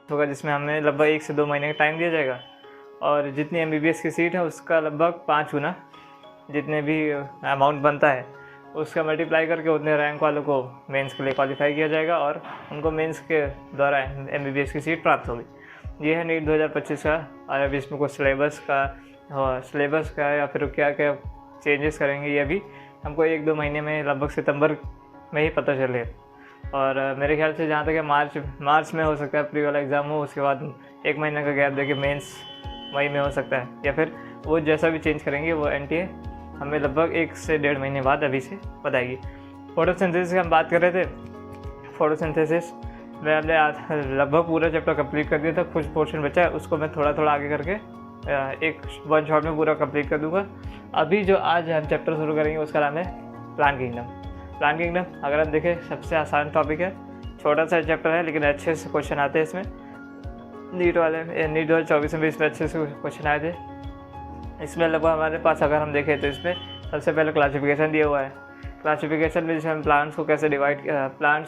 होगा जिसमें हमें लगभग 1 से 2 महीने का टाइम दिया जाएगा, और जितनी MBBS की सीट है उसका लगभग 5 गुना जितने भी अमाउंट बनता है उसका मल्टीप्लाई करके उतने रैंक वालों को मेंस के लिए क्वालिफाई किया जाएगा और उनको मेंस के द्वारा MBBS की सीट प्राप्त होगी। ये है नीट 2025 का। और अभी इसमें कुछ सिलेबस का या फिर क्या क्या चेंजेस करेंगे ये भी हमको 1-2 महीने में लगभग सितंबर में ही पता चले। और मेरे ख्याल से जहाँ तक है मार्च में हो सकता है प्री वाला एग्ज़ाम हो, उसके बाद 1 महीने का गैप देके मेंस मई में हो सकता है, या फिर वो जैसा भी चेंज करेंगे वो NTA हमें लगभग 1 से 1.5 महीने बाद अभी से बताएगी। फोटोसिंथेसिस की हम बात कर रहे थे। फोटोसिंथेसिस मैं हमने लगभग पूरा चैप्टर कंप्लीट कर दिया था, कुछ पोर्शन बचा है उसको मैं थोड़ा थोड़ा आगे करके एक वन शॉट में पूरा कंप्लीट कर दूंगा। अभी जो आज हम चैप्टर शुरू करेंगे उसका नाम है प्लांट किंगडम। अगर आप देखें सबसे आसान टॉपिक है, छोटा सा चैप्टर है लेकिन अच्छे से क्वेश्चन आते हैं इसमें। नीट 2024 में भी इसमें अच्छे से क्वेश्चन आए थे। इसमें लगभग हमारे पास अगर हम देखें तो इसमें सबसे पहले क्लासिफिकेशन दिया हुआ है। क्लासिफिकेशन में जैसे हम प्लांट्स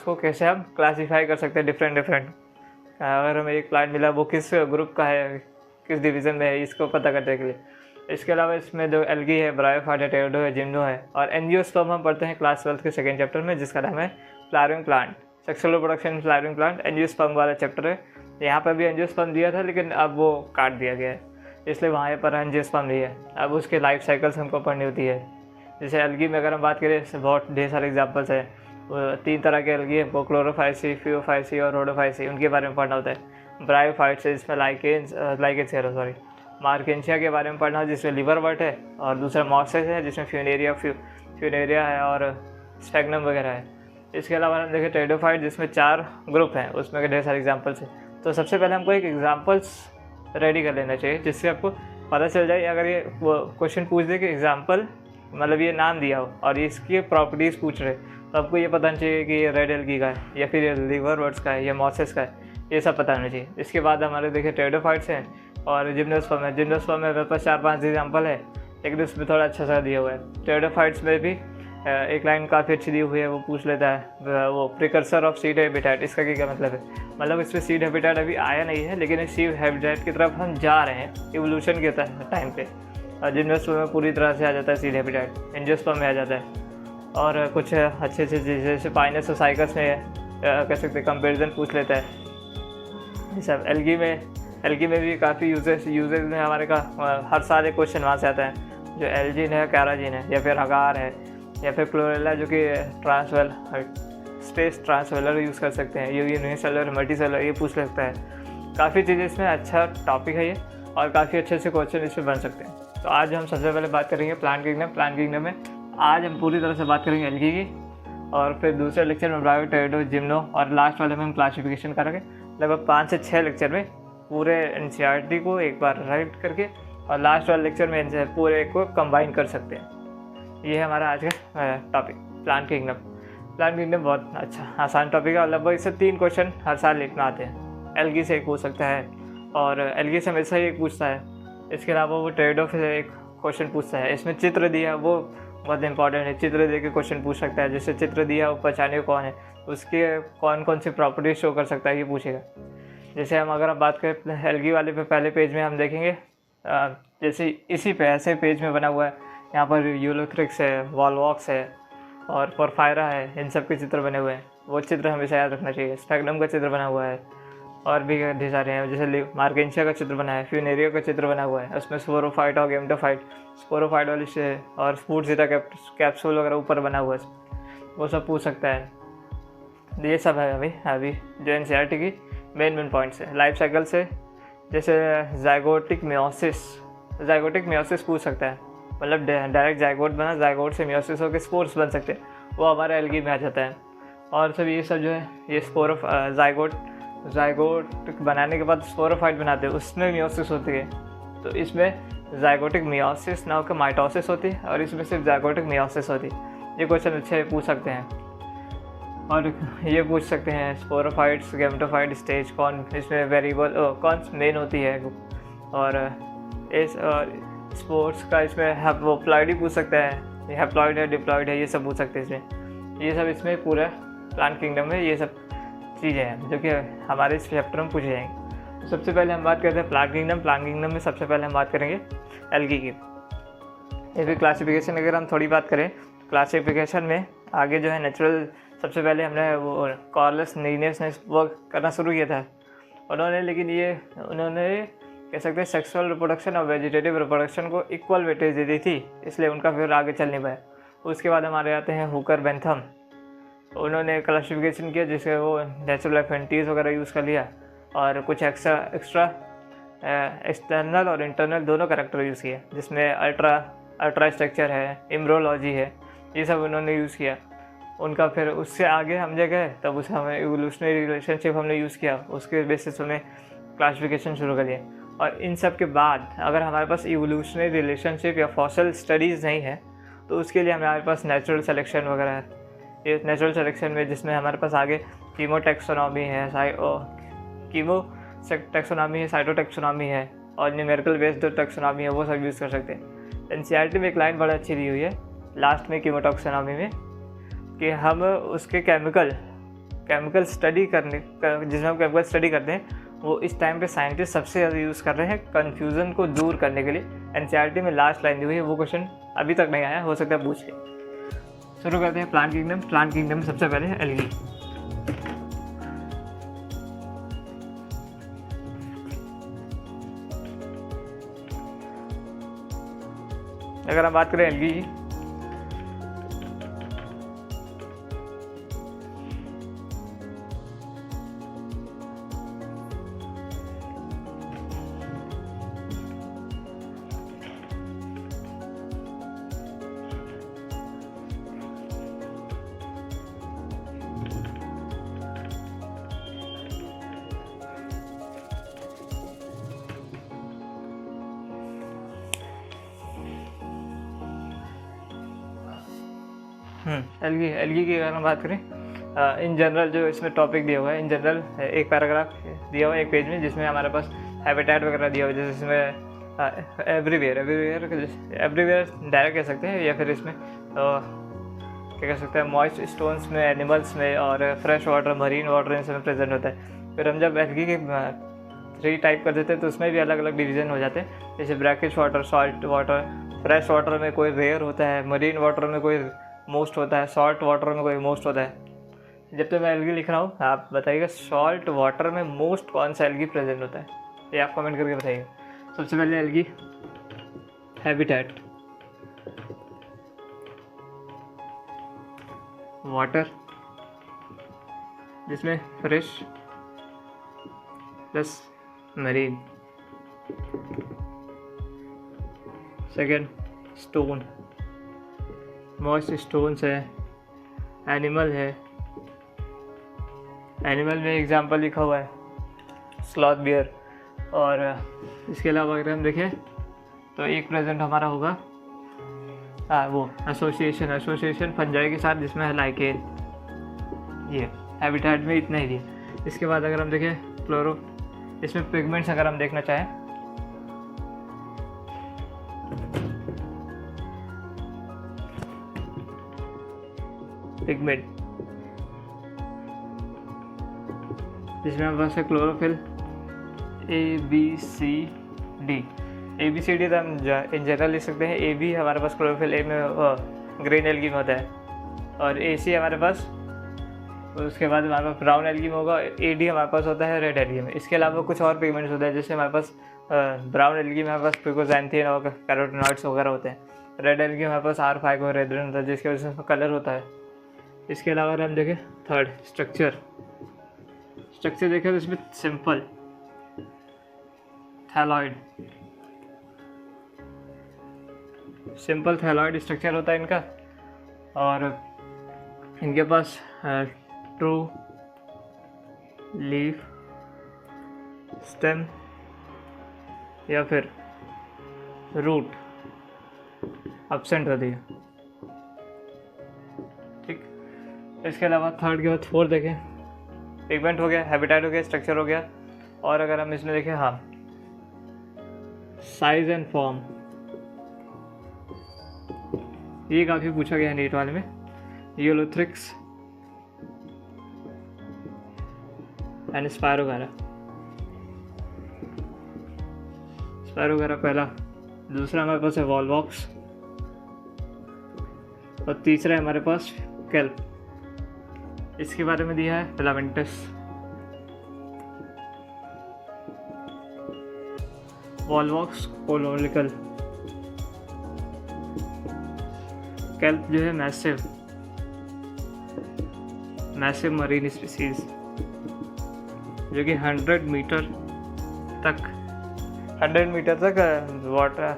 को कैसे हम क्लासीफाई कर सकते हैं डिफरेंट। अगर हमें एक प्लांट मिला वो किस ग्रुप का है, किस डिवीज़न में है, इसको पता करने के लिए। इसके अलावा इसमें जो एल्गी है, ब्रायोफाइट है, टेरोडो है, जिम्नो है, और एंजियोस्पर्म हम पढ़ते हैं क्लास 12 के सेकेंड चैप्टर में जिसका नाम है flowering plant, sexual reproduction flowering plant. Angiosperm वाला चैप्टर है। यहाँ पर भी एंजियोस्पर्म दिया था लेकिन अब वो काट दिया गया है, इसलिए वहाँ पर एंजियोस्पर्म नहीं है। अब उसके लाइफ साइकिल्स हमको पढ़नी होती है। जैसे एल्गी में अगर हम बात करें बहुत ढेर सारे एग्जाम्पल्स हैं। 3 तरह के एल्गी हमको क्लोरोफाइसी, फियोफाइसी और रोडोफाइसी, उनके बारे में पढ़ना होता है। ब्रायोफाइट्स इसमें मार्केंशिया के बारे में पढ़ना है जिसमें लिवरवर्ट है, और दूसरा मॉसेस है जिसमें फ्यूनेरिया है और स्फेग्नम वगैरह है। इसके अलावा हम देखें टेरिडोफाइट जिसमें 4 ग्रुप हैं, उसमें के ढेर सारे एग्जाम्पल्स हैं। तो सबसे पहले हमको एक एग्जाम्पल्स रेडी कर लेना चाहिए जिससे आपको पता चल जाए। अगर ये क्वेश्चन पूछ दे कि एग्जाम्पल मतलब ये नाम दिया हो और इसकी प्रॉपर्टीज़ पूछ रहे, तो आपको ये पता नहीं चाहिए कि ये रेड एल्गी का है या फिर ये लिवरवर्ट्स का है या मॉसेस का है, ये सब पता होना चाहिए। इसके बाद हमारे देखे टेरिडोफाइट्स हैं और जिम्नोस्पर्म है। जिम्नोस्पर्म में मेरे पास 4-5 एग्जाम्पल है लेकिन उसमें थोड़ा अच्छा सा दिया हुआ है। टेरिडोफाइट्स में भी एक लाइन काफ़ी अच्छी दी हुई है, वो पूछ लेता है वो प्रिकर्सर ऑफ सीड हैबिटेट, इसका क्या मतलब है। मतलब इसमें सीड हैबिटेट अभी आया नहीं है लेकिन इस सीड हैबिटेट की तरफ हम जा रहे हैं इवोल्यूशन के टाइम पे। और जिम्नोस्पर्म में पूरी तरह से आ जाता है सीड हैबिटेट, एंजियोस्पर्म में आ जाता है। और कुछ अच्छे जैसे पाइनस और साइकस में कह सकते कंपेरिजन पूछ लेता है। जैसे एल्गी में भी काफ़ी यूजेस में हमारे का हर साल एक क्वेश्चन वहाँ से आता है। जो एल्जिन है, कैराजिन है, या फिर अगार है, या फिर क्लोरेला जो कि स्पेस ट्रांसवेलर यूज़ कर सकते हैं, ये यूनिसेलर, मल्टीसेलर, ये पूछ सकता है। काफ़ी चीज़ें इसमें अच्छा टॉपिक है ये, और काफ़ी अच्छे से क्वेश्चन इसमें बन सकते हैं। तो आज हम सबसे पहले बात करेंगे प्लांट किंगडम में आज हम पूरी तरह से बात करेंगे एल्गी की, और फिर दूसरे लेक्चर में ब्रायो, टेरिडो, जिम्नो, और लास्ट वाले में हम क्लासिफिकेशन करेंगे। लगभग 5 से 6 लेक्चर में पूरे NCERT को एक बार राइट करके, और लास्ट वाले लेक्चर में पूरे को कंबाइन कर सकते हैं। ये है हमारा आज का टॉपिक प्लांट किंगडम बहुत अच्छा आसान टॉपिक है, और लगभग इससे 3 क्वेश्चन हर साल लिखना आते हैं। एल्गी से एक पूछ सकता है, और एल्गी से हमेशा ही एक पूछता है। इसके अलावा वो टेरिडो से एक क्वेश्चन पूछता है। इसमें चित्र दिया है वो बहुत इंपॉर्टेंट है, चित्र दे के क्वेश्चन पूछ सकता है। जैसे चित्र दिया वो पहचाने कौन है, उसके कौन सी प्रॉपर्टीज शो कर सकता है, ये पूछेगा। जैसे हम अगर बात करें एल्गी वाले पे, पहले पेज में हम देखेंगे जैसे इसी पे ऐसे पेज में बना हुआ है, यहाँ पर यूलोथ्रिक्स है, वॉलवॉक्स है और पोरफायरा है, इन सब के चित्र बने हुए हैं। वो चित्र हमेशा याद रखना चाहिए। स्फेग्नम का चित्र बना हुआ है, और भी ढेर सारे हैं। जैसे मार्केंशिया का चित्र बना है, फ्यूनेरिया का चित्र बना हुआ है, उसमें स्पोरोफाइट और गेमेटोफाइट, स्पोरोफाइट वाली से, और स्पूट जीटा कैप्सूल वगैरह ऊपर बना हुआ है, वो सब पूछ सकता है। ये सब है अभी जो NCERT की मेन पॉइंट्स है। लाइफ साइकिल से जैसे जाइगोटिक मियोसिस पूछ सकता है, मतलब डायरेक्ट जाइगोट बना, जाइगोट से मियोसिस होकर स्पोर्स बन सकते हैं, वो हमारे एल्गी में आ जाता है। और सब ये सब जो है ये जाइगोट बनाने के बाद स्पोरोफाइट बनाते हैं, उसमें मियोसिस होती है। तो इसमें जाइगोटिक मियोसिस ना होकर माइटोसिस होती है, और इसमें सिर्फ जाइगोटिक मियोसिस होती है। ये क्वेश्चन अच्छे पूछ सकते हैं। और ये पूछ सकते हैं स्पोरोफाइट्स, गेमेटोफाइट स्टेज कौन इसमें वेरिएबल कौन मेन होती है, और इस स्पोर्ट्स का इसमें हैप्लॉइड ही पूछ सकता है, हैप्लॉइड है, डिप्लॉइड है, ये सब पूछ सकते हैं इसमें। ये सब इसमें पूरा प्लांट किंगडम में ये सब चीज़ें हैं जो कि हमारे इस चैप्टर में पूछे जाएंगे। सबसे पहले हम बात करते हैं प्लांट किंगडम। प्लांट किंगडम में सबसे पहले हम बात करेंगे एल्गी की। ये भी क्लासिफिकेशन अगर हम थोड़ी बात करें, क्लासिफिकेशन में आगे जो है नेचुरल, सबसे पहले हमने वो कार्लस लीनियस ने वर्क करना शुरू किया था उन्होंने, लेकिन ये उन्होंने कह सकते हैं सेक्सुअल रिप्रोडक्शन और वेजिटेटिव रिप्रोडक्शन को इक्वल वेटेज दे दी थी, इसलिए उनका फिर आगे चल नहीं पाया। उसके बाद हमारे आते हैं हुकर बेंथम, उन्होंने क्लासिफिकेशन किया जिससे वो नेचुरल एफिनिटीज़ वगैरह यूज़ कर लिया और कुछ एक्स्ट्रा एक्सटर्नल और इंटरनल दोनों करेक्टर यूज़ किए, जिसमें अल्ट्रा स्ट्रक्चर है, इम्ब्रोलॉजी है, ये सब उन्होंने यूज़ किया उनका। फिर उससे आगे हम जब गए तब उसे हमें इवोल्यूशनरी रिलेशनशिप हमने यूज़ किया, उसके बेसिस में क्लासिफिकेशन शुरू कर दिया। और इन सब के बाद अगर हमारे पास इवोल्यूशनरी रिलेशनशिप या फॉसल स्टडीज़ नहीं है तो उसके लिए हमारे पास नेचुरल सिलेक्शन वगैरह है। ये नेचुरल सिलेक्शन में जिसमें हमारे पास आगे कीमो टेक्सोनॉमी है, साइटोटेक्सोनॉमी है और न्यूमेरिकल बेस्ड टेक्सोनॉमी है, वो सब यूज़ कर सकते हैं। एनसीईआरटी में एक लाइन बड़ा अच्छी दी हुई है लास्ट में कीमो टेक्सोनॉमी में कि हम उसके केमिकल स्टडी करने जिसमें हम केमिकल स्टडी करते हैं वो इस टाइम पे साइंटिस्ट सबसे ज़्यादा यूज़ कर रहे हैं कन्फ्यूज़न को दूर करने के लिए। एनसीईआरटी में लास्ट लाइन दी हुई है, वो क्वेश्चन अभी तक नहीं आया, हो सकता है पूछ ले। शुरू करते हैं प्लांट किंगडम। प्लांट किंगडम में सबसे पहले है एल्गी। अगर हम बात करें एल्गी की, एल्गी की अगर हम बात करें इन जनरल, जो इसमें टॉपिक दिया हुआ है इन जनरल, एक पैराग्राफ दिया हुआ है एक पेज में जिसमें हमारे पास हैबिटेट वगैरह दिया हुआ है, जैसे इसमें एवरीवेयर डायरेक्ट कह सकते हैं, या फिर इसमें क्या कह सकते हैं मॉइस्ट स्टोन्स में, एनिमल्स में और fresh water, marine water in सब में प्रेजेंट होता है। फिर हम जब एल्गी के 3 टाइप कर देते हैं तो उसमें भी अलग अलग डिवीज़न हो जाते हैं, जैसे brackish water, salt water, fresh water में कोई रेयर होता है, मरीन वाटर में कोई मोस्ट होता है, सॉल्ट वाटर में कोई मोस्ट होता है। जब तक मैं एल्गी लिख रहा हूँ आप बताइएगा सॉल्ट वाटर में मोस्ट कौन सा एल्गी प्रेजेंट होता है, ये आप कमेंट करके बताइएगा। सबसे पहले एल्गी हैबिटेट, वाटर जिसमें fresh plus marine. Second stone, moist stones है। एनिमल है, एनिमल में एग्जांपल लिखा हुआ है स्लॉथ बियर। और इसके अलावा अगर हम देखें तो एक प्रेजेंट हमारा होगा वो एसोसिएशन फंजाई के साथ, जिसमें है लाइकेन। ये हैबिटेट में इतना ही दिया। इसके बाद अगर हम देखें फ्लोरो, इसमें पिगमेंट्स अगर हम देखना चाहें पिगमेंट, जिसमें हमारे पास है क्लोरोफिल ABCD। ABCD तो हम इन जनरल लिख सकते हैं। AB हमारे पास क्लोरोफिल, A में ग्रीन एल्गी में होता है, और AC हमारे पास, उसके बाद हमारे पास ब्राउन एल्गी में होगा। AD हमारे पास होता है रेड एल्गी में। इसके अलावा कुछ और पिगमेंट्स होते हैं, जैसे हमारे पास ब्राउन एल्गी में हमारे पास पिकोजैंथिन और कैरोटिनॉइड्स वगैरह होते हैं। रेड एल्गी में हमारे पास R5 होता है, जिसकी वजह से कलर होता है। इसके अलावा अगर हम देखें थर्ड स्ट्रक्चर देखें तो इसमें सिंपल थैलॉइड स्ट्रक्चर होता है इनका, और इनके पास ट्रू लीफ, स्टेम या फिर रूट एब्सेंट होती है। ठीक, इसके अलावा थर्ड के बाद फोर्थ देखें, पिगमेंट हो गया, हैबिटेट हो गया, स्ट्रक्चर हो गया, और अगर हम इसमें देखें हाँ साइज एंड फॉर्म, ये काफ़ी पूछा गया है नीट वाले में। Ulothrix and spirogyra. स्पैरो वगैरह पहला। दूसरा हमारे पास है वॉलवॉक्स और तीसरा है हमारे पास केल्प। इसके बारे में दिया है फिलामेंटस, वॉलवॉक्स कोलोनिकल, केल्प जो है मैसिव मरीन स्पीसीज जो कि 100 मीटर तक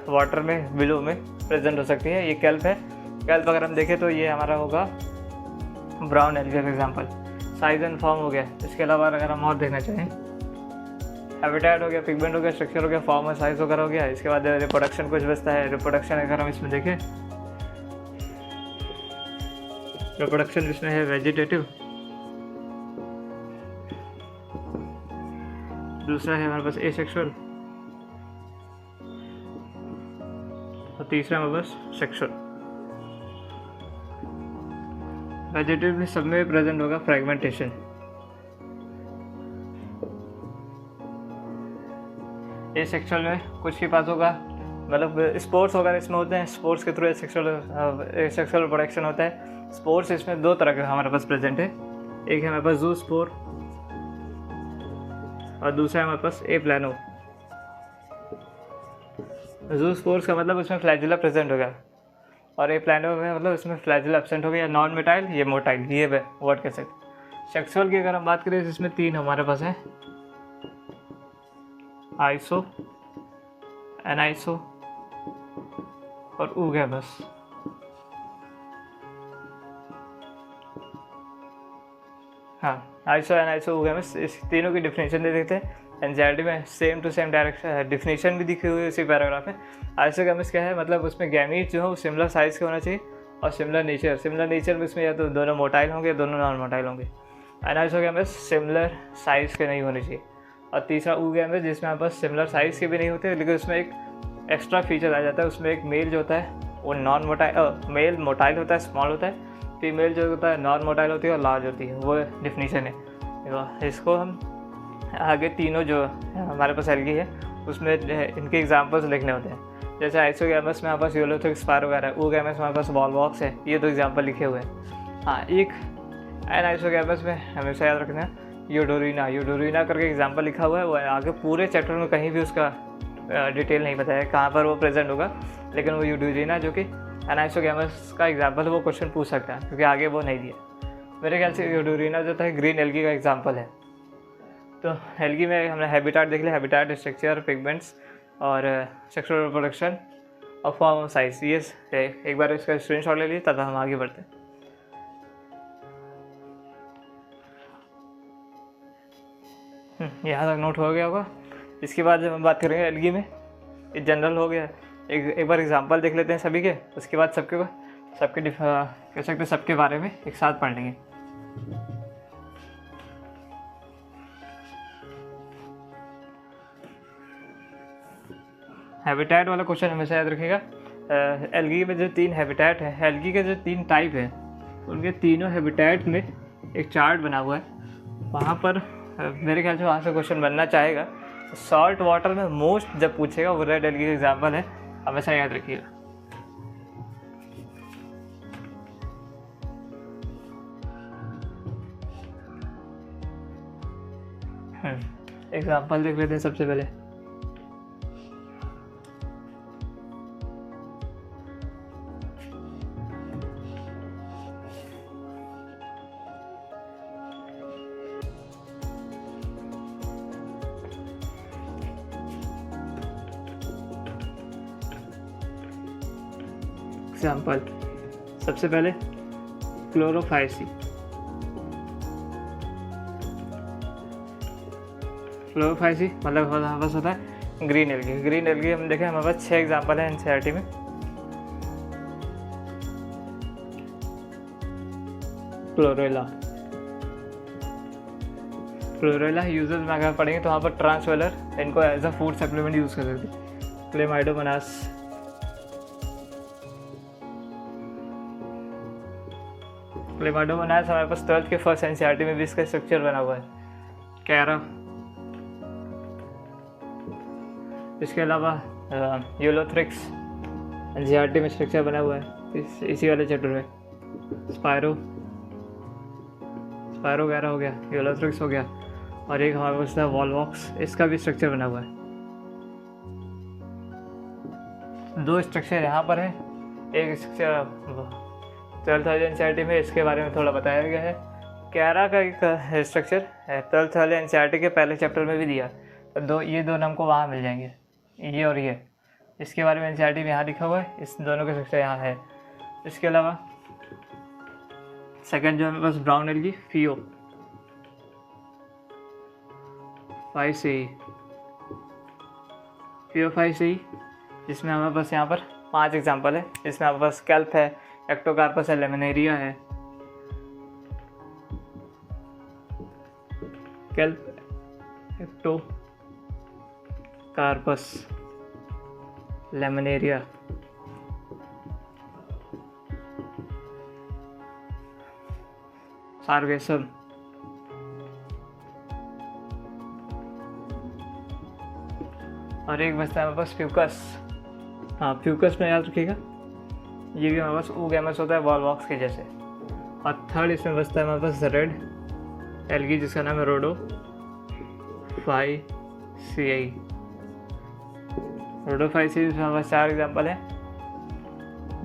वाटर में बिलो में प्रेजेंट हो सकती है। ये केल्प है। केल्प अगर हम देखें तो ये हमारा होगा ब्राउन एल्गी का एग्जांपल। साइज एंड फॉर्म हो गया। इसके अलावा अगर हम और देखना चाहें, हैबिटेट हो गया, पिगमेंट हो गया, स्ट्रक्चर हो गया, फॉर्म और साइज वगैरह हो गया। इसके बाद रिप्रोडक्शन कुछ बचता है। रिप्रोडक्शन अगर हम इसमें देखें, रिप्रोडक्शन इसमें है वेजिटेटिव, दूसरा है हमारे पास एसेक्सुअल और तीसरा हमारे पास सेक्सुअल। वेजिटेटिव में सब में प्रेजेंट होगा फ्रेगमेंटेशन। एसेक्सुअल में कुछ के पास होगा, मतलब स्पोर्ट्स वगैरह इसमें होते हैं। स्पोर्ट्स के थ्रू एसेक्सुअल प्रोडक्शन होता है। स्पोर्ट्स इसमें दो तरह के हमारे पास प्रेजेंट है। एक है हमारे पास जू स्पोर और दूसरा है हमारे पास ए प्लानो। जू स्पोर्स का मतलब उसमें फ्लैजिला प्रेजेंट होगा और ए प्लानो में मतलब उसमें फ्लैजिला एब्सेंट हो गया। नॉन मिटाइल, ये मोटाइल, ये वर्ड कह सकते। सेक्सुअल की अगर हम बात करें तो इसमें 3 हमारे पास है, आइसो, एनाइसो और ऊगैमस। हाँ, आइसो, एनाइसो, ऊगैमस, इस तीनों की डिफिनेशन दे देते हैं। एनसीईआरटी में same to same direction definition भी दिखी हुई है उसी पैराग्राफ में। आइसोगैमस क्या है, मतलब उसमें गैमीट जो है वो सिमिलर साइज़ के होना चाहिए और सिमिलर नेचर। सिमिलर नेचर में इसमें या तो दोनों मोटाइल होंगे, दोनों नॉन मोटाइल होंगे। एनाइसोगैमस सिमिलर साइज़ के नहीं होने चाहिए। और तीसरा ऊगैमस जिसमें हमारे पास सिमिलर साइज़ के भी नहीं होते, लेकिन उसमें एक एक्स्ट्रा फीचर आ जाता है। उसमें एक मेल जो होता है वो नॉन मोटाइल, मेल मोटाइल होता है, स्मॉल होता है। फीमेल जो होता है नॉन मोटाइल होती है और लार्ज होती है। वो डिफिनीशन है। इसको हम आगे तीनों जो हमारे पास एल्गी है उसमें इनके एग्जांपल्स लिखने होते हैं। जैसे आइसोगैमस में हमारे पास यूलोथिक स्पाइरो वगैरह है, ऊगैमस में हमारे पास वॉलवॉक्स है। ये 2 एग्जांपल लिखे हुए हैं। हाँ, एक एनाइसोगैमस में हमेशा याद रखना है यूडोरिना करके एग्जांपल लिखा हुआ है। वो आगे पूरे चैप्टर में कहीं भी उसका डिटेल नहीं बताया कहाँ पर वो प्रेजेंट होगा, लेकिन वो यूडोरिना जो कि एनाइसोगैमस का एग्जांपल है वो क्वेश्चन पूछ सकता है क्योंकि आगे वो नहीं दिया। मेरे ख्याल से यूडोरिना जो था ग्रीन एल्गी का एग्जांपल है। तो एल्गी में हमने हैबिटेट देख लिया, हैबिटेट, स्ट्रक्चर, पिगमेंट्स और सेक्सुअल रिप्रोडक्शन और फॉर्म ऑफ साइज। ये एक बार इसका स्क्रीनशॉट ले लीजिए तब हम आगे बढ़ते हैं। यहाँ तक नोट हो गया होगा। इसके बाद जब हम बात करेंगे एल्गी में, ये जनरल हो गया। एक बार एग्जांपल देख लेते हैं सभी के, उसके बाद सबके कह सकते हैं सबके बारे में एक साथ पढ़ लेंगे। हैबिटेट वाला क्वेश्चन हमेशा याद रखिएगा। एल्गी में जो 3 हैबिटेट है, एल्गी के जो 3 टाइप हैं उनके तीनों हैबिटेट में एक चार्ट बना हुआ है। वहाँ पर मेरे ख्याल से वहाँ से क्वेश्चन बनना चाहेगा। सॉल्ट वाटर में मोस्ट जब पूछेगा वो रेड एल्गी का एग्जाम्पल है, हमेशा याद रखिएगा। एग्जाम्पल देख लेते हैं सबसे पहले। एग्जाम्पल सबसे पहले क्लोरोफाइसी। क्लोरोफाइसी मतलब हमारे पास होता है ग्रीन एल्गी। ग्रीन एल्गी हम देखें हमारे पास 6 एग्जाम्पल है एनसीईआरटी में। क्लोरेला यूजेस में अगर पढ़ेंगे तो वहाँ पर ट्रांसवेलर इनको as a food supplement use कर सकते हैं। क्लेमाइडोमोनास, क्लेमाइडोमोनास हमारे पास 12th के फर्स्ट एनसीईआरटी में भी इसका स्ट्रक्चर बना हुआ है। कैरा, इसके अलावा यूलोथ्रिक्स एनसीईआरटी में स्ट्रक्चर बना हुआ है इसी वाले चैप्टर में। स्पायरो वगैरह हो गया, यूलोथ्रिक्स हो गया, और एक हमारे पास था वॉलवॉक्स, इसका भी स्ट्रक्चर बना हुआ है। 2 स्ट्रक्चर यहाँ पर है, एक स्ट्रक्चर 12th वाले एनसीईआरटी में, इसके बारे में थोड़ा बताया गया है। कैरा का एक स्ट्रक्चर है 12th वाले एनसीईआरटी के पहले चैप्टर में भी दिया, तो ये दोनों हमको वहाँ मिल जाएंगे, ये और ये। इसके बारे में एनसीईआरटी में यहाँ लिखा हुआ है, इस दोनों के स्ट्रक्चर यहाँ है। इसके अलावा सेकंड जो हमें पास ब्राउन एल्गी फियो 5 जिसमें हमारे पास यहाँ पर 5 एग्जाम्पल है। इसमें हमारे पास कैल्प है, एक्टोकार्पस है, लेमिनेरिया है, कैल्प, एक्टोकार्पस, लेमिनेरिया, सार्गेसम, और एक बचता है हमारे पास फ्यूकस। हाँ, फ्यूकस में याद रखिएगा, ये भी हमारे पास oogamous होता है वॉलवॉक्स के जैसे। और थर्ड इसमें बचता है हमारे पास रेड एल्गी जिसका नाम है रोडोफाइसियाई। रोडोफाइसियाई में हमारे पास 4 एग्जाम्पल है।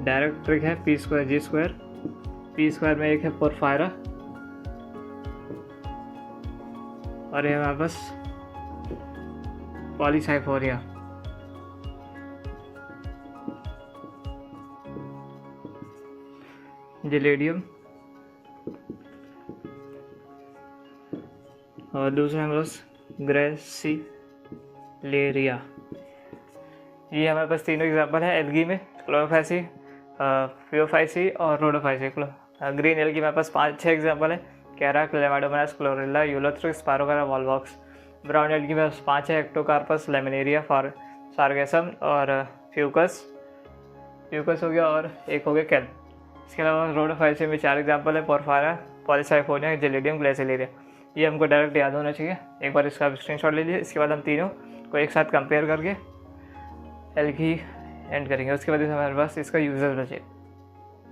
डायरेक्ट ट्रिक है P² G², P² में एक है पोरफायरा, और ये हमारे पास पॉलीसाइफोरिया। जिलेडियम, और दूसरा हमारे पास ग्रेसिलेरिया। ये हमारे पास तीनों एग्जाम्पल है एल्गी में, क्लोरोफाइसी, फियोफाइसी और रोडोफाइसी। ग्रीन एल्गी हमारे पास 5-6 एग्जाम्पल है, Chara, Chlamydomonas, Chlorella, Ulothrix, Spirogyra, Volvox. Brown algae में 5 है, एक्टोकार्पस, लेमिनेरिया, सार्गेसम और फ्यूकस हो गया, और एक हो गया कैल्प। इसके अलावा रोडोफाइसी में 4 एग्जाम्पल है, पोरफायरा, पॉलीसाइफोनिया, जिलेडियम, ग्लेसिलेरिया। ये हमको डायरेक्ट याद होना चाहिए। एक बार इसका स्क्रीनशॉट ले लीजिए। इसके बाद हम तीनों को एक साथ कंपेयर करके एल्गी एंड करेंगे। उसके बाद हमारे पास इसका यूजर बचे।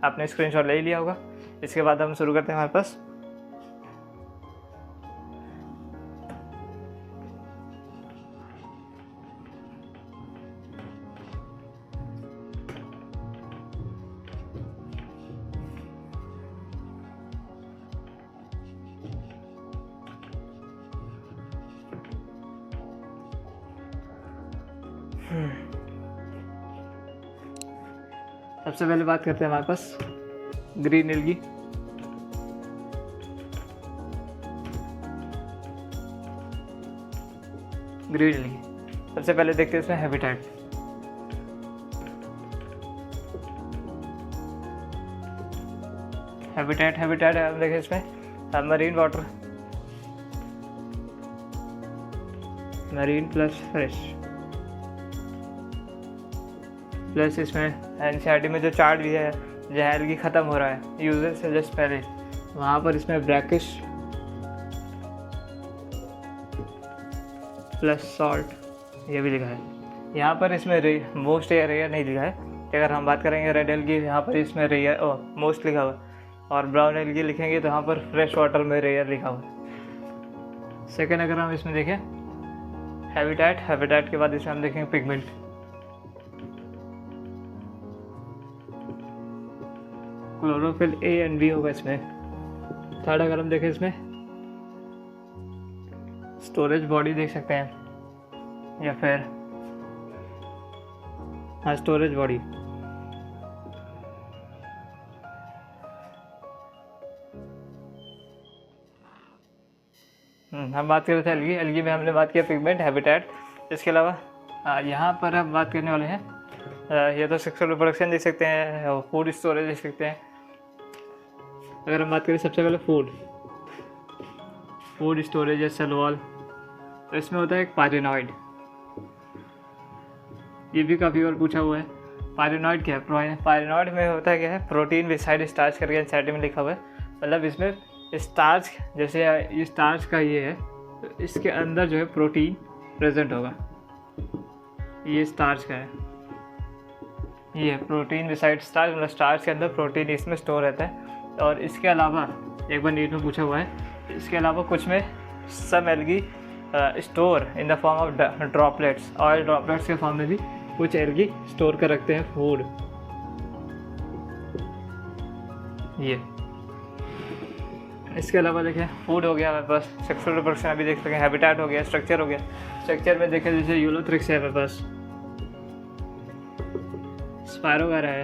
आपने स्क्रीनशॉट ले ही लिया होगा। इसके बाद हम शुरू करते हैं हमारे पास सबसे पहले बात करते हैं हमारे पास ग्रीन एल्गी। ग्रीन एल्गी सबसे पहले देखते हैं इसमें हैबिटेट। हैबिटेट हम देखें इसमें marine water, marine plus fresh, plus इसमें एनसीईआरटी में जो चार्ट दिया है जहाँ एल्गी ख़त्म हो रहा है यूजर से जस्ट पहले, वहाँ पर इसमें ब्रैकिश प्लस सॉल्ट ये भी लिखा है। यहाँ पर इसमें मोस्ट या रेयर नहीं लिखा है। अगर हम बात करेंगे रेड एल्गी, यहाँ पर इसमें रेयर मोस्ट लिखा हुआ है, और ब्राउन एल्गी लिखेंगे तो यहाँ पर फ्रेश वाटर में रेयर लिखा हुआ है। सेकेंड अगर हम इसमें देखें हैबिटेट के बाद इसमें हम देखेंगे pigment. Chlorophyll A and B होगा इसमें। थर्ड अगर हम देखें इसमें स्टोरेज बॉडी देख सकते हैं, या फिर हाँ स्टोरेज बॉडी। हम बात कर रहे थे एल्गी में हमने बात किया पिगमेंट, हैबिटेट। इसके अलावा यहाँ पर हम बात करने वाले हैं ये तो सेक्सुअल रिप्रोडक्शन देख सकते हैं, फूड स्टोरेज देख सकते हैं। अगर हम बात करें सबसे पहले फूड स्टोरेज है सेल वॉल, तो इसमें होता है एक पायरेनॉइड। ये भी काफ़ी बार पूछा हुआ है। पायरेनॉइड क्या है? पायरेनॉइड में होता है क्या है, प्रोटीन बिसाइड स्टार्च करके एनसीईआरटी में लिखा हुआ है। मतलब इसमें स्टार्च, जैसे ये स्टार्च का ये है, तो इसके अंदर जो है प्रोटीन प्रेजेंट होगा। ये स्टार्च का है, ये प्रोटीन बिसाइड स्टार्च, मतलब स्टार्च के अंदर प्रोटीन इसमें स्टोर रहता है। और इसके अलावा एक बार नीट में पूछा हुआ है, इसके अलावा कुछ में some algae store in the form of droplets, oil droplets के फॉर्म में भी कुछ एल्गी स्टोर कर रखते हैं फूड। ये इसके अलावा देखें फूड हो गया हमारे पास, सेक्सुअल रिप्रोडक्शन अभी देख सकते हैं, हैबिटेट हो गया, स्ट्रक्चर हो गया। स्ट्रक्चर में देखें जैसे यूलोथ्रिक्स है हमारे पास, स्पायरोगारा है,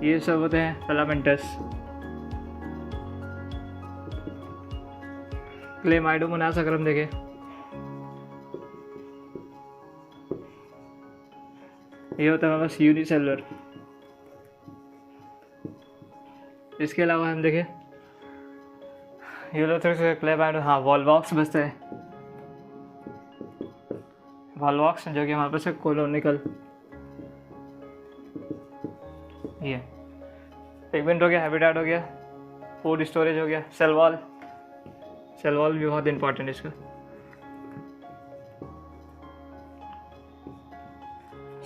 ये सब होते हैं फिलामेंटस। क्लेमाइडोमोनास अगर हम देखें, ये होता है हमारे पास यूनिसेलुलर। इसके अलावा हम देखें यूलोथ्रिक्स, क्लेमाइडो, हाँ वॉल्वॉक्स बचते हैं, वॉल्वॉक्स जो कि हमारे पास है कोलोनिकल। ये पिगमेंट हो गया, हैबिटेट हो गया, फूड स्टोरेज हो गया, सेल वॉल, सेल वॉल भी बहुत इंपॉर्टेंट है इसका।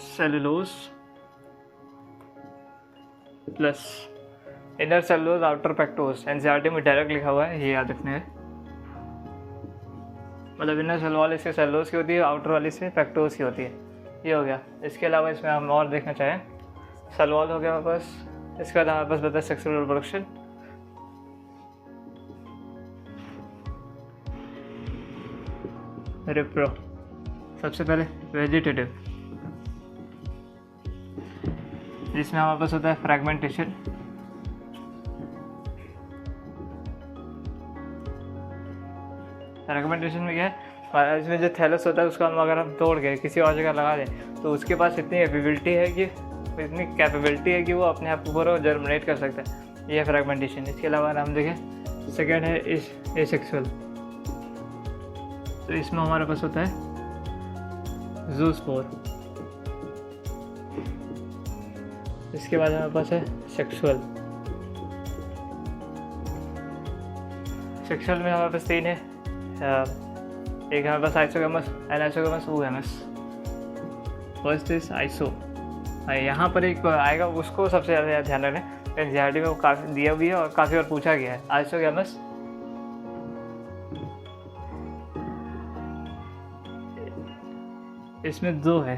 Cellulose plus inner cellulose outer pectose, NCERT में डायरेक्ट लिखा हुआ है, ये याद रखना है। मतलब इनर सेल वॉल इसके सेलुलोज की होती है, आउटर वाली से पेक्टोज की होती है। ये हो गया। इसके अलावा इसमें हम और देखना चाहें, सेल वॉल हो गया हमारे पास, इसके बाद हमारे पास बता है सेक्सुअल रिप्रोडक्शन, रिप्रो, सबसे पहले वेजिटेटिव, जिसमें हमारे पास होता है फ्रैगमेंटेशन, फ्रैगमेंटेशन में क्या है, इसमें जो थैलस होता है उसको हम अगर हम तोड़ के किसी और जगह लगा दें तो उसके पास इतनी कैपेबिलिटी है कि वो अपने आप को जर्मिनेट कर सकता है। ये है फ्रैगमेंटेशन। इसके अलावा हम देखें सेकेंड है एसेक्सुअल, तो इसमें हमारे पास होता है ज़ूस्पोर। इसके बाद हमारे पास है सेक्सुअल। सेक्सुअल में हमारे पास तीन है, एक हमारे पास isogamous, anisogamous, oogamous। First is iso, यहाँ पर एक आएगा, उसको सबसे ज़्यादा ध्यान रखें, एनसीईआरटी में वो काफ़ी दिया भी है और काफ़ी बार पूछा गया है। आइसोगेमस इसमें दो है,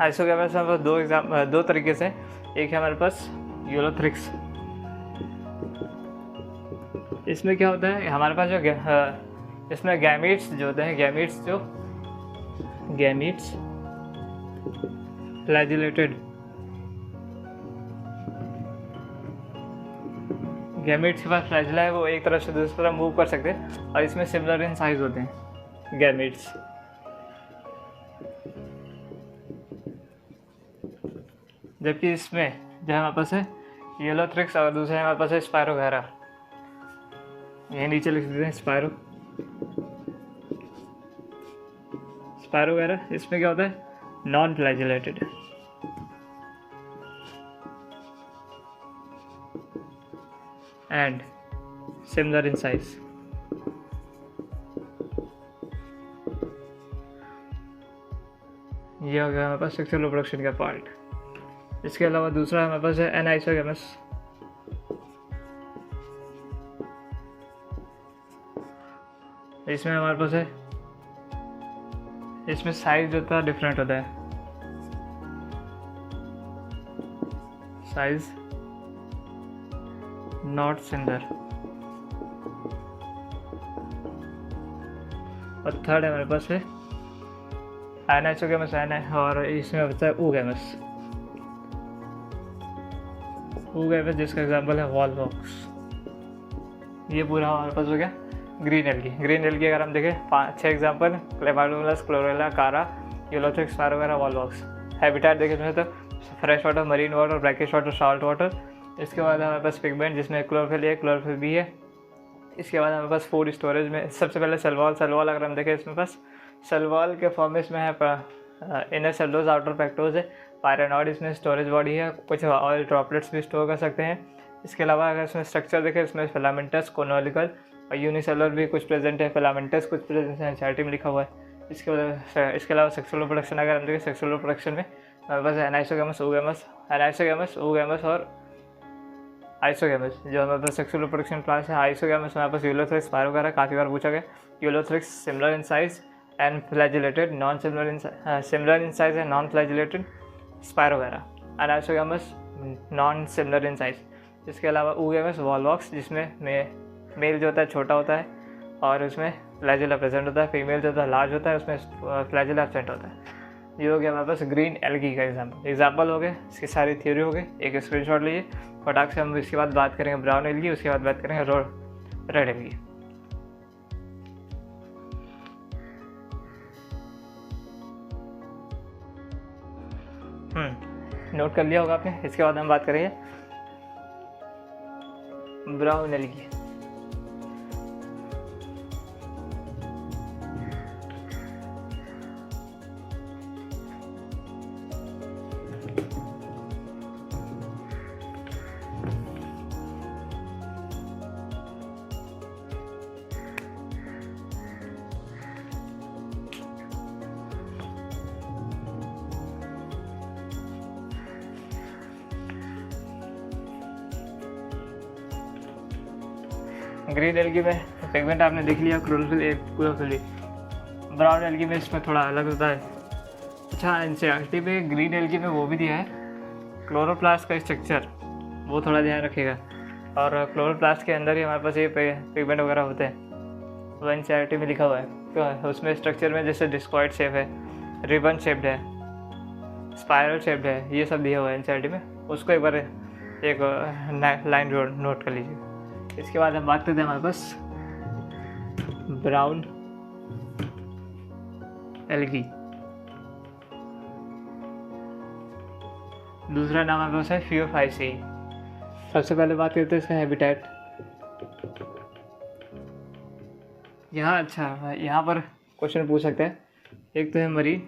आइसोगेमस हमारे पास दो तरीके से, एक है हमारे पास यूलोथ्रिक्स। इसमें क्या होता है हमारे पास जो इसमें गैमीट्स जो होते हैं, गैमीट्स फ्लैजिलेटेड, गैमीट्स के पास फ्लैजिला है, वो एक तरफ से दूसरी तरफ मूव कर सकते हैं और इसमें सिमिलर इन साइज होते हैं गैमीट्स। जबकि इसमें जो हमारे पास है यूलोथ्रिक्स और दूसरे हमारे पास है स्पायरोगारा, यही नीचे लिख देते हैं स्पायरोगारा। इसमें क्या होता है non flagellated, and similar in size. ये हो गया हमारे पास सेक्सुअल रिप्रोडक्शन का पार्ट। इसके अलावा दूसरा हमारे पास है एनाइसोगेमस। इसमें हमारे पास है, इसमें साइज होता है डिफरेंट होता है, साइज नॉट सिमिलर। और थर्ड हमारे पास है एनाइसोगेमस, और इसमें होता है oogamous, जिसका एग्जांपल है वॉल्वॉक्स। ये पूरा हमारे पास हो गया ग्रीन एल्गी। अगर हम देखें 5-6 एग्जांपल, क्लेमाइडोमोनास, क्लोरेला, कारा, यूलोथ्रिक्स, स्पायरोगारा, वॉल्वॉक्स। हैबिटेट देखें तो fresh water, marine water, brackish water, salt water. इसके बाद हमारे पास पिगमेंट जिसमें क्लोरोफिल भी है। इसके बाद हमारे पास फूड स्टोरेज में सबसे पहले सेल वॉल अगर हम देखें, इसमें पास सेल वॉल के फॉर्म में इसमें है इनर सेलुलोज, आउटर पेक्टोज है, पायरेनॉइड इसमें स्टोरेज बॉडी है, कुछ ऑयल ड्रॉपलेट्स भी स्टोर कर सकते हैं। इसके अलावा अगर इसमें स्ट्रक्चर देखें, इसमें फिलामेंटस, कोनोलिकल, और यूनिसेलुलर भी कुछ प्रेजेंट है, फिलामेंटस कुछ प्रेजेंट है, एनसीईआरटी में लिखा हुआ है। इसके अलावा सेक्सुअल रिप्रोडक्शन अगर हम देखें, सेक्सुअल रिप्रोडक्शन में हमारे पास एनाइसोगैमस, oogamous और आइसोगैमस। जो हमारे पास सेक्सुअल रिप्रोडक्शन क्लास है, आइसोगैमस हमारे पास यूलोथ्रिक्स, स्पायरोगारा, काफ़ी बार पूछा गया। Ulothrix similar in size and flagellated, similar in size and non flagellated Spirogyra. Anisogamous non similar in size. इसके अलावा oogamous वॉलवॉक्स, जिसमें मेल जो होता है छोटा होता है और उसमें फ्लैजिला प्रेजेंट होता है, फीमेल जो होता है लार्ज होता है, उसमें फ्लैजिला एब्सेंट होता है। ये हो गया हमारे पास ग्रीन एल्गी का एग्जाम्पल हो गए, इसकी सारी थ्योरी हो गई। एक स्क्रीनशॉट लीजिए फटाक से। हम इसके बाद बात करेंगे ब्राउन एल्गी, उसके बाद बात करेंगे रेड एल्गी। नोट कर लिया होगा आपने। इसके बाद हम बात करेंगे ब्राउन एल्गी। ग्रीन एल्गी में पिगमेंट आपने देख लिया, क्लोरोफिल। ब्राउन एल्गी में इसमें थोड़ा अलग होता है। अच्छा, एनसीईआरटी में ग्रीन एल्गी में वो भी दिया है क्लोरोप्लास्ट का स्ट्रक्चर, वो थोड़ा ध्यान रखिएगा। और क्लोरोप्लास्ट के अंदर ही हमारे पास ये पिगमेंट वगैरह होते हैं, वो एनसीईआरटी में लिखा हुआ है। तो उसमें स्ट्रक्चर में जैसे डिस्कॉइड शेप है, रिबन शेप्ड है, स्पायरल शेप्ड है, ये सब दिया हुआ है एनसीईआरटी में। उसको एक बार एक लाइन नोट कर लीजिए। इसके बाद हम बात करते हैं हमारे पास ब्राउन एल्गी। दूसरा नाम हमारे पास है फियोफाइसी। सबसे पहले बात करते हैं इसका हैबिटेट। यहाँ अच्छा, यहाँ पर क्वेश्चन पूछ सकते हैं। एक तो है मरीन,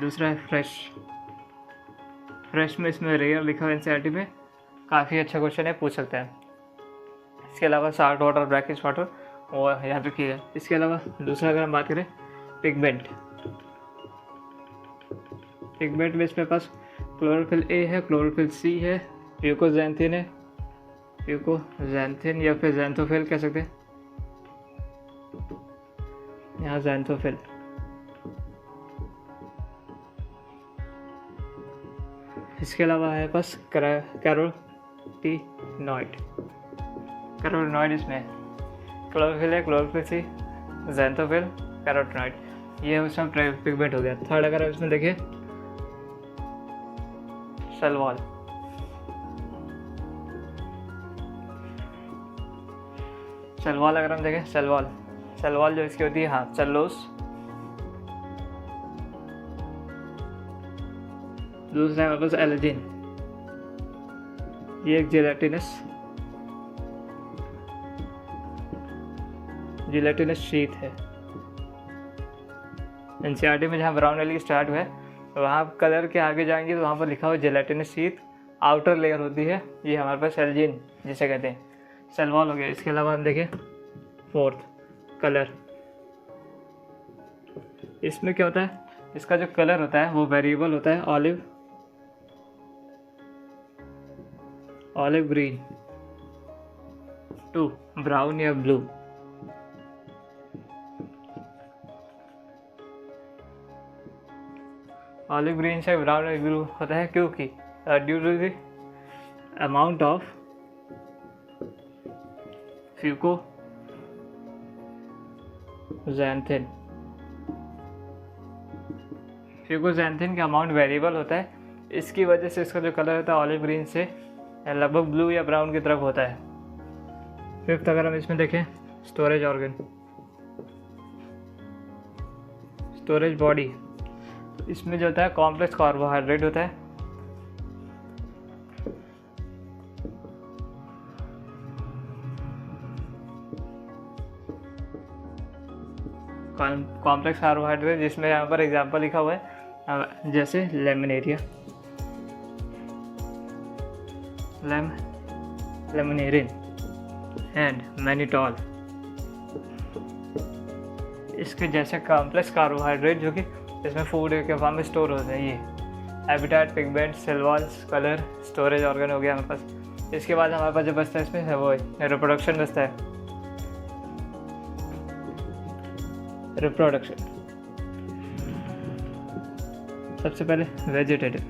दूसरा है फ्रेश में इसमें रेयर लिखा हुआ है एनसीईआरटी में, काफ़ी अच्छा क्वेश्चन है, पूछ सकते हैं। इसके अलावा साल्ट वाटर, ब्रैकिश वाटर, और याद रखिएगा। इसके अलावा दूसरा अगर हम बात करें पिगमेंट में इसमें पास क्लोरोफिल ए है, क्लोरोफिल सी है, प्यूकोजैंथिन है, प्यूकोजैंथिन या फिर जैंथोफिल कह सकते हैं, यहाँ जैंथोफिल। इसके अलावा है पास कैरोटीनॉइड इसमें क्लोरोफिल है, क्लोरोफिल सी, जैंथोफिल, कैरोटीनॉइड, ये उसमें पिगमेंट हो गया। थर्ड अगर हम इसमें देखें सेल वॉल अगर हम देखें सेल वॉल जो इसकी होती है, हाँ, सेलुलोज। दूसरा है हमारे पास एलर्जिन, ये एक जिलेटिनस शीट है। एनसीईआरटी में जहाँ ब्राउन एल्गी स्टार्ट हुआ है, वहाँ कलर के आगे जाएंगे तो वहाँ पर लिखा हुआ जिलेटिनस शीट, आउटर लेयर होती है, ये हमारे पास एल्जिन जिसे कहते हैं, सेल वॉल हो गया। इसके अलावा हम देखें फोर्थ कलर। इसमें क्या होता है, इसका जो कलर होता है वो वेरिएबल होता है, ऑलिव ग्रीन टू ब्राउन या ब्लू। ऑलिव ग्रीन से ब्राउन या ब्लू होता है क्योंकि due to the amount of fucoxanthin का अमाउंट वेरिएबल होता है, इसकी वजह से इसका जो कलर होता है ऑलिव ग्रीन से लगभग ब्लू या ब्राउन की तरफ होता है। फिफ्थ अगर हम इसमें देखें स्टोरेज ऑर्गन, स्टोरेज बॉडी, इसमें जो होता है कॉम्प्लेक्स कार्बोहाइड्रेट होता है, कॉम्प्लेक्स कार्बोहाइड्रेट, जिसमें यहाँ पर एग्जांपल लिखा हुआ है जैसे लेमिनेरिन एंड मैनिटॉल। इसके जैसे कॉम्प्लेक्स कार्बोहाइड्रेट जो कि इसमें फूड के फॉर्म में स्टोर होते हैं। ये habitat, pigment, cell walls, colour, storage organ हो गया हमारे पास। इसके बाद हमारे पास जो बचता है इसमें है वो रिप्रोडक्शन बचता है। रिप्रोडक्शन सबसे पहले वेजिटेटिव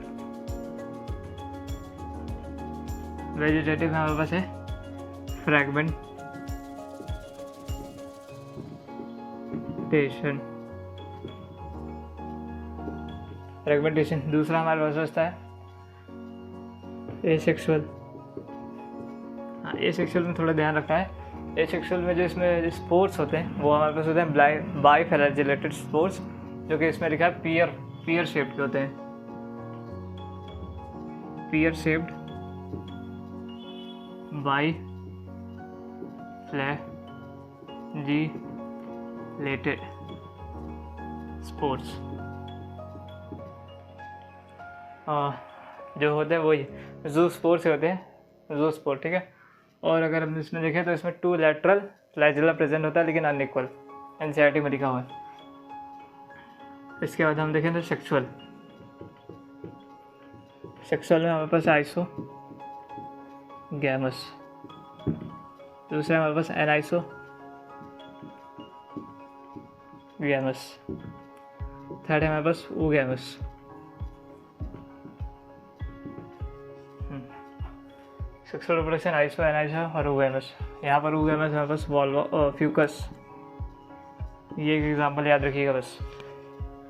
हमारे पास है फ्रेगमेंटेशन। दूसरा हमारे पास बचता है एसेक्सुअल। हाँ, एसेक्सुअल में थोड़ा ध्यान रखना है। एसेक्सुअल में जो इसमें स्पोर्स होते हैं वो हमारे पास होते हैं बाइफैलेजिलेटेड स्पोर्स, जो कि इसमें लिखा है पीयर शेप्ड के होते हैं। पीयर शेप्ड बाइफैलेजिलेटेड स्पोर्स जो होते हैं वही जू स्पोर से होते हैं, जू स्पोर, ठीक है। और अगर हम इसमें देखें तो इसमें 2 लैटरल फ्लैजेला प्रेजेंट होता है लेकिन अनइक्वल, एनसीईआरटी में लिखा हुआ है। इसके बाद हम देखें तो सेक्सुअल में हमारे पास आइसोगैमस, दूसरा हमारे पास एनाइसोगैमस, थर्ड है हमारे पास oogamous। सेक्सुअल रिप्रोडक्शन आइसो, एनाइसो और oogamous। यहाँ पर oogamous हमारे पास फ्यूकस, ये एक एग्जांपल याद रखिएगा बस।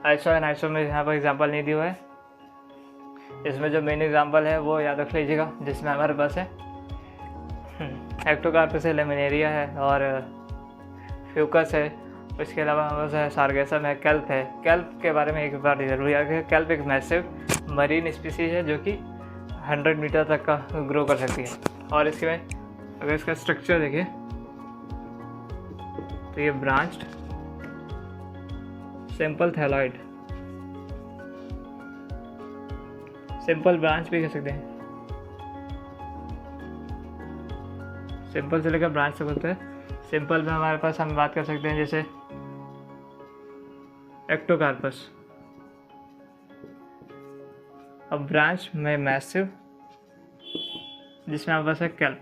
आइसो एनाइसो में यहाँ पर एग्जांपल नहीं दिया हुआ है। इसमें जो मेन एग्जांपल है वो याद रख लीजिएगा, जिसमें हमारे पास है एक्टोकार्पस है, लेमिनेरिया है और फ्यूकस है। इसके अलावा हमारे पास है सार्गेसम है, केल्प है। केल्प के बारे में एक बार जरूर याद रखिए। केल्प एक मैसिव मरीन स्पीसीज है जो कि 100 मीटर तक का ग्रो कर सकती है। और इसके में अगर इसका स्ट्रक्चर देखें तो ये branched simple thalloid, simple branch भी कह सकते हैं, सिंपल से लेकर ब्रांच तक होता है। सिंपल में हमारे पास हम बात कर सकते हैं जैसे एक्टोकार्पस। अब ब्रांच में मैसिव, जिसमें हमारे पास है केल्प।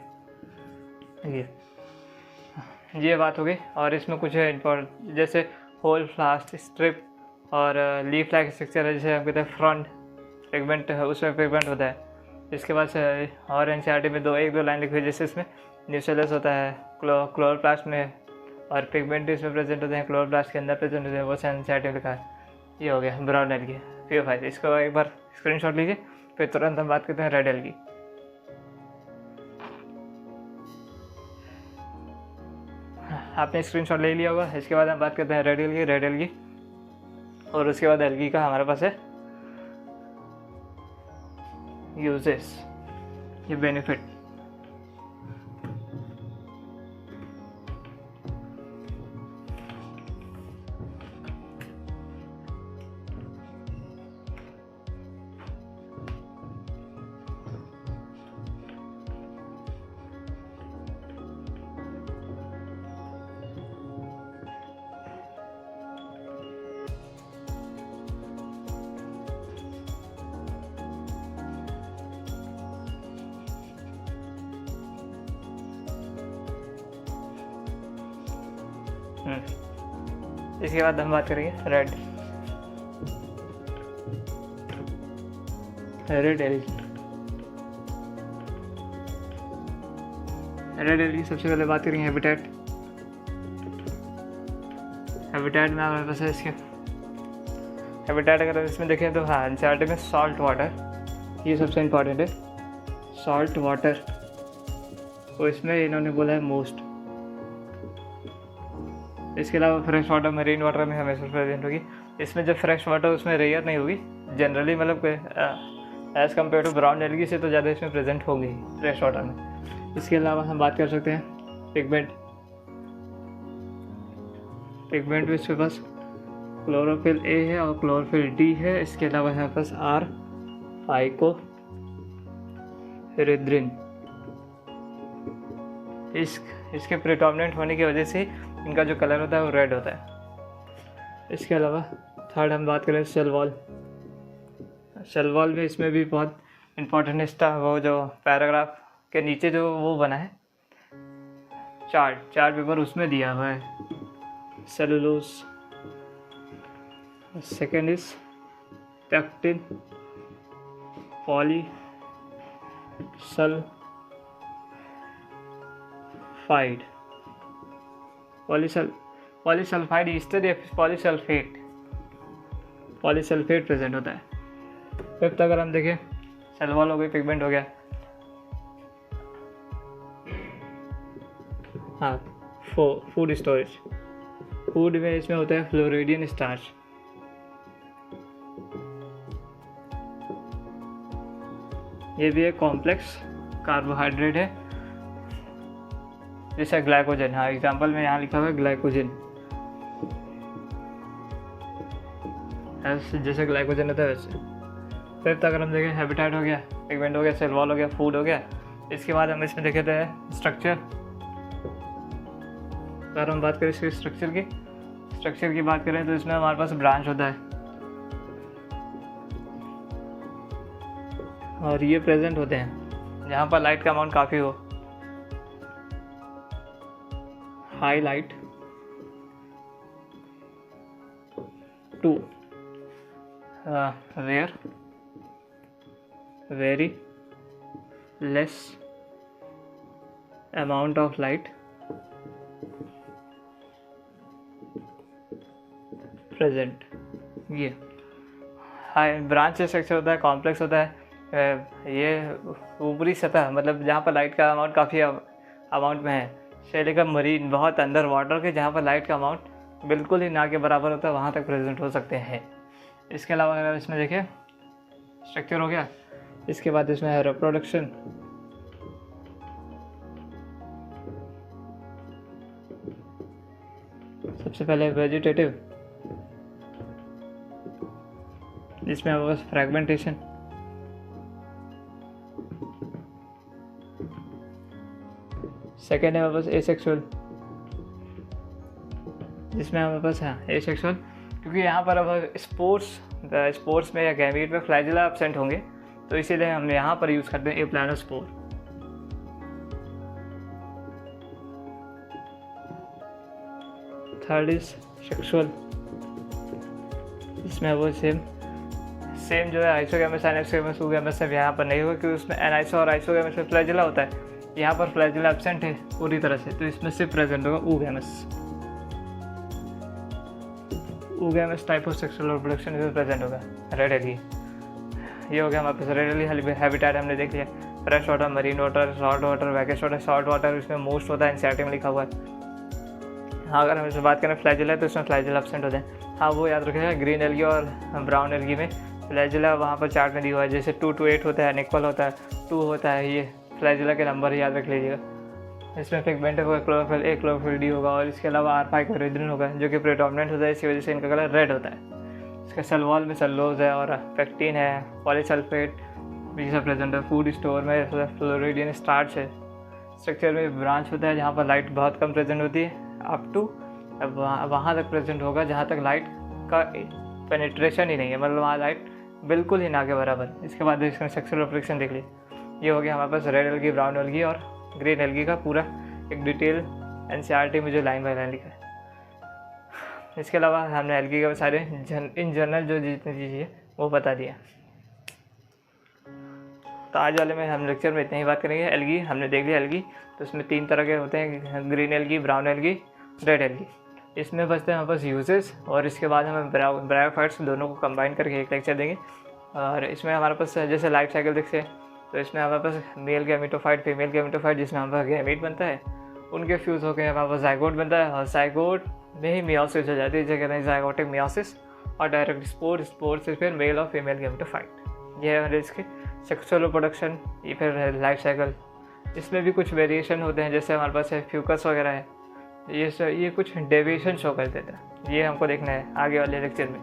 ये बात हो गई। और इसमें कुछ है इम्पोर्टेंट, जैसे होल फ्लास्ट, स्ट्रिप और लीफ लाइक स्ट्रक्चर है, जैसे हम कहते हैं फ्रंट पिगमेंट है, उसमें पिगमेंट होता है। इसके बाद से और एनसीईआरटी में एक दो लाइन लिखी हुई है, जैसे इसमें न्यूसेलस होता है क्लोरोप्लास्ट में, और पिगमेंट इसमें प्रेजेंट होते हैं, क्लोरोप्लास्ट के अंदर प्रेजेंट होते हैं, वो एनसीईआरटी में लिखा है। ये हो गया ब्राउन एल्गी, PO5। इसको एक बार स्क्रीनशॉट लीजिए, फिर तुरंत हम बात करते हैं रेड एल्गी। आपने स्क्रीनशॉट ले लिया होगा। इसके बाद हम बात करते हैं रेड एल्गी। और उसके बाद एल्गी का हमारे पास है यूजेस, ये बेनिफिट। इसके बाद हम बात करेंगे रेड एल्गी। सबसे पहले बात करेंगे हैबिटेट में हमारे पास है इसके हैबिटेट। अगर इसमें देखें तो हाँ, एनसीईआरटी में सॉल्ट वाटर, ये सबसे इम्पॉर्टेंट है, सॉल्ट वाटर। तो इसमें इन्होंने बोला है मोस्ट। इसके अलावा फ्रेश वाटर, मरीन वाटर में हमेशा प्रेजेंट होगी। इसमें जब फ्रेश वाटर उसमें रेयर नहीं होगी जनरली, मतलब as compared to brown algae से तो ज़्यादा इसमें प्रेजेंट होगी फ्रेश वाटर में। इसके अलावा हम बात कर सकते हैं पिगमेंट में इसके पास क्लोरोफिल A है और क्लोरोफिल D है। इसके अलावा हमारे पास R फाइकोरिद्रिन, इसके प्रिडोमिनेंट होने की वजह से इनका जो कलर होता है वो रेड होता है। इसके अलावा थर्ड हम बात करें सेल वॉल। सेल वॉल में इसमें भी बहुत इम्पोर्टेंट हिस्सा वो जो पैराग्राफ के नीचे जो वो बना है चार्ट पेपर, उसमें दिया हुआ है cellulose. Second is pectin polysulphide ester या पॉलीसल्फेट प्रेजेंट होता है। फिफ्थ अगर हम देखें सेल वॉल हो गई, पिगमेंट हो गया। हाँ, फूड स्टोरेज। फूड में इसमें होता है फ्लोरिडियन स्टार्च। ये भी एक कॉम्प्लेक्स कार्बोहाइड्रेट है जैसे ग्लाइकोजन। हाँ, एग्जांपल में यहाँ लिखा हुआ है ग्लाइकोजन, जैसे ग्लाइकोजन होता है वैसे। फिफ्थ अगर हम देखें हैबिटेट हो गया, पिगमेंट हो गया, सेल वॉल हो गया, फूड हो गया। इसके बाद हम इसमें देखे थे स्ट्रक्चर। अगर हम बात करें इसके स्ट्रक्चर की बात करें तो इसमें हमारे पास ब्रांच होता है और ये प्रेजेंट होते हैं जहाँ पर लाइट का अमाउंट काफ़ी हो। High light to rare very less amount of light present. ये हाई ब्रांच स्ट्रक्चर होता है, कॉम्प्लेक्स होता है। ये ऊपरी सतह मतलब जहाँ पर लाइट का अमाउंट काफ़ी अमाउंट में है, से लेकर मरीन बहुत अंदर वाटर के जहाँ पर लाइट का अमाउंट बिल्कुल ही ना के बराबर होता है, वहाँ तक प्रेजेंट हो सकते हैं। इसके अलावा अगर इसमें देखें स्ट्रक्चर हो गया, इसके बाद इसमें है रिप्रोडक्शन। सबसे पहले वेजिटेटिव, जिसमें हमारे पास फ्रैगमेंटेशन। सेकेंड है हमारे पास एसेक्सुअल, जिसमें हमारे पास है एसेक्सुअल, क्योंकि यहाँ पर अब स्पोर्ट्स में या गैमीट में फ्लैजिला एब्सेंट होंगे, तो इसीलिए हम यहाँ पर यूज़ करते हैं एप्लानोस्पोर। थर्ड इज सेक्सुअल, इसमें वो सेम जो है आइसोगैमस एनाइसोगैमस ऊगैमस सब यहाँ पर नहीं होगा, क्योंकि उसमें एनाइसो और आइसोगैमस में फ्लैजिला होता है। यहाँ पर फ्लैजिला एब्सेंट है पूरी तरह से, तो इसमें सिर्फ प्रेजेंट होगा oogamous type of sexual reproduction इसमें प्रेजेंट होगा। रेड एलगी, ये हो गया हमारे पास रेड एलगी हैबिटेट हमने देख लिया। Fresh water, marine water, salt water, brackish water. Salt water इसमें मोस्ट होता है, एनसीईआरटी में लिखा हुआ है। हाँ, अगर हम इसमें बात करें फ्लैजिला है तो इसमें फ्लैजिला एब्सेंट होते हैं। हाँ, वो याद रखिएगा, ग्रीन एलगी और ब्राउन एलगी में फ्लैजिला वहाँ पर चार्ट में दिया हुआ है, जैसे 2 to 8 होता है, निकल होता है, 2 होता है, ये फ्लैजिला के नंबर ही याद रख लीजिएगा। इसमें पिगमेंट है क्लोरोफिल ए, क्लोरोफिल डी होगा, और इसके अलावा R5 होगा जो कि प्रेडोमिनेंट होता है, इसी वजह से इनका कलर रेड होता है। इसका सेल वॉल में सेलुलोज है और पेक्टिन है, पॉलीसल्फेट भी सब प्रेजेंट है। फूड स्टोर में फ्लोरिडियन स्टार्च है। स्ट्रक्चर में ब्रांच होता है जहाँ पर लाइट बहुत कम प्रेजेंट होती है, अप टू वहाँ तक प्रेजेंट होगा जहाँ तक लाइट का पेनिट्रेशन ही नहीं है, मतलब वहाँ लाइट बिल्कुल ही ना के बराबर। इसके बाद इसमें सेक्सुअल रिप्रोडक्शन देख लीजिए। ये हो गया हमारे पास रेड एलगी, ब्राउन एलगी और ग्रीन एलगी का पूरा एक डिटेल एनसीईआरटी में जो लाइन बाय लाइन लिखा है। इसके अलावा हमने एलगी के सारे इन जनरल जो जितनी चीज़ें है वो बता दिया। तो आज वाले में हम लेक्चर में इतनी ही बात करेंगे। एलगी हमने देख लिया। एलगी तो उसमें 3 तरह के होते हैं, green algae, brown algae, red algae. इसमें बचते हैं हमारे पास यूजेस, और इसके बाद हमें ब्रायोफाइट्स दोनों को कंबाइन करके एक लेक्चर देंगे। और इसमें हमारे पास जैसे लाइफ साइकिल देखते हैं तो इसमें हमारे पास मेल गैमेटोफाइट, फीमेल गैमेटोफाइट, जिसमें हमारे पास गैमीट बनता है, उनके फ्यूज़ होकर हमारे पास जाइगोट बनता है, और जाइगोट में ही मियोसिस हो जाती है, जिसे कहते हैं जाइगोटिक मियोसिस, और डायरेक्ट स्पोर से फिर मेल और फीमेल गैमेटोफाइट। ये है इसके सेक्सुअल रिप्रोडक्शन। ये फिर लाइफ साइकिल, इसमें भी कुछ वेरिएशन होते हैं, जैसे हमारे पास है फ्यूकस वगैरह है, ये कुछ डेविएशन शो कर देता है। ये हमको देखना है आगे वाले लेक्चर में।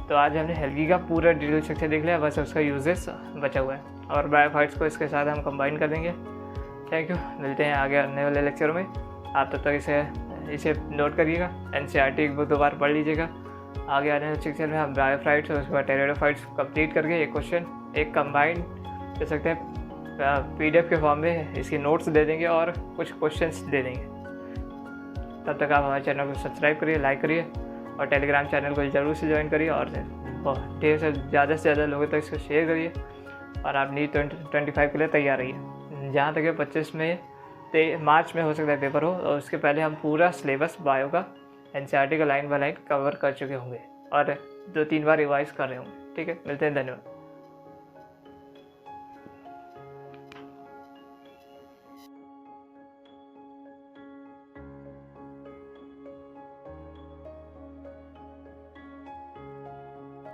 तो आज हमने एलगी का पूरा डिटेल स्ट्रक्चर देख लिया, बस उसका यूजेस बचा हुआ है, और ब्रायोफाइट्स को इसके साथ हम कंबाइन कर देंगे। थैंक यू, मिलते हैं आगे आने वाले लेक्चर में। आप तब तक इसे नोट करिएगा, NCERT एक दो बार पढ़ लीजिएगा। आगे आने वाले सेक्शन में हम ब्रायोफाइट्स और उसके बाद टेरिडोफाइट्स कंप्लीट करके एक क्वेश्चन एक कंबाइंड कह सकते हैं PDF के फॉर्म में इसकी नोट्स दे देंगे और कुछ क्वेश्चंस दे देंगे। तब तक आप हमारे चैनल को सब्सक्राइब करिए, लाइक करिए और टेलीग्राम चैनल को ज़रूर से ज्वाइन करिए और ढेर से ज़्यादा लोगों तक इसको शेयर करिए और आप नीट 2025 के लिए तैयार रहिए। जहाँ तक 25 में मार्च में हो सकता है पेपर हो, और उसके पहले हम पूरा सिलेबस बायो का NCERT का लाइन बाय लाइन कवर कर चुके होंगे और 2-3 बार रिवाइज कर रहे होंगे। ठीक है, मिलते हैं, धन्यवाद।